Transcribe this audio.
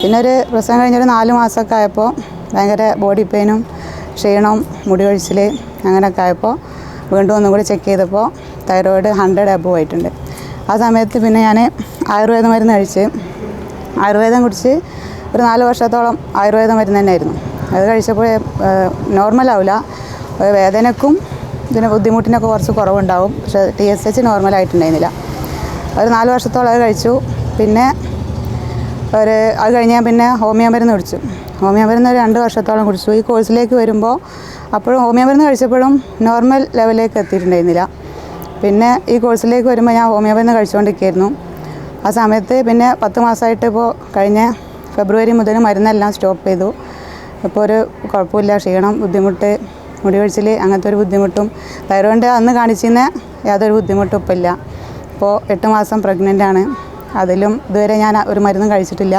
പിന്നെ ഒരു പ്രസവം കഴിഞ്ഞൊരു 4 മാസമൊക്കെ ആയപ്പോൾ ഭയങ്കര ബോഡി പെയിനും ക്ഷീണവും മുടി കൊഴിച്ചിൽ അങ്ങനെയൊക്കെ ആയപ്പോൾ വീണ്ടും ഒന്നും കൂടി ചെക്ക് ചെയ്തപ്പോൾ തൈറോയിഡ് 100 അബോവ് ആയിട്ടുണ്ട്. ആ സമയത്ത് പിന്നെ ഞാൻ ആയുർവേദ മരുന്ന് കഴിച്ച് ആയുർവേദം കുടിച്ച് ഒരു 4 വർഷത്തോളം ആയുർവേദ മരുന്ന് തന്നെയായിരുന്നു. അത് കഴിച്ചപ്പോൾ നോർമലാവില്ല, വേദനക്കും ഇതിന് ബുദ്ധിമുട്ടിനൊക്കെ കുറച്ച് കുറവുണ്ടാവും. പക്ഷേ TSH നോർമലായിട്ടുണ്ടായിരുന്നില്ല. ഒരു 4 വർഷത്തോളം അത് കഴിച്ചു. പിന്നെ അത് കഴിഞ്ഞാൽ പിന്നെ ഹോമിയോ മരുന്ന് കുടിച്ചു. ഹോമിയോ മരുന്ന് ഒരു 2 വർഷത്തോളം കുടിച്ചു. ഈ കോഴ്സിലേക്ക് വരുമ്പോൾ അപ്പോഴും ഹോമിയോ മരുന്ന് കഴിച്ചപ്പോഴും നോർമൽ ലെവലിലേക്ക് എത്തിയിട്ടുണ്ടായിരുന്നില്ല. പിന്നെ ഈ കോഴ്സിലേക്ക് വരുമ്പോൾ ഞാൻ ഹോമിയോ മരുന്ന് കഴിച്ചുകൊണ്ടിരിക്കുകയായിരുന്നു. ആ സമയത്ത് പിന്നെ 10 മാസമായിട്ട് ഇപ്പോൾ കഴിഞ്ഞ ഫെബ്രുവരി മുതൽ മരുന്നെല്ലാം സ്റ്റോപ്പ് ചെയ്തു. ഇപ്പോൾ ഒരു കുഴപ്പമില്ല. ക്ഷീണം, ബുദ്ധിമുട്ട്, മുടി കൊഴിച്ചിൽ അങ്ങനത്തെ ഒരു ബുദ്ധിമുട്ടും തൈറോയിഡ് അന്ന് കാണിച്ചിരുന്ന യാതൊരു ബുദ്ധിമുട്ടും ഇപ്പോൾ ഇല്ല. ഇപ്പോൾ 8 മാസം പ്രഗ്നൻ്റ് ആണ്. അതിലും ഇതുവരെ ഞാൻ ഒരു മരുന്നും കഴിച്ചിട്ടില്ല.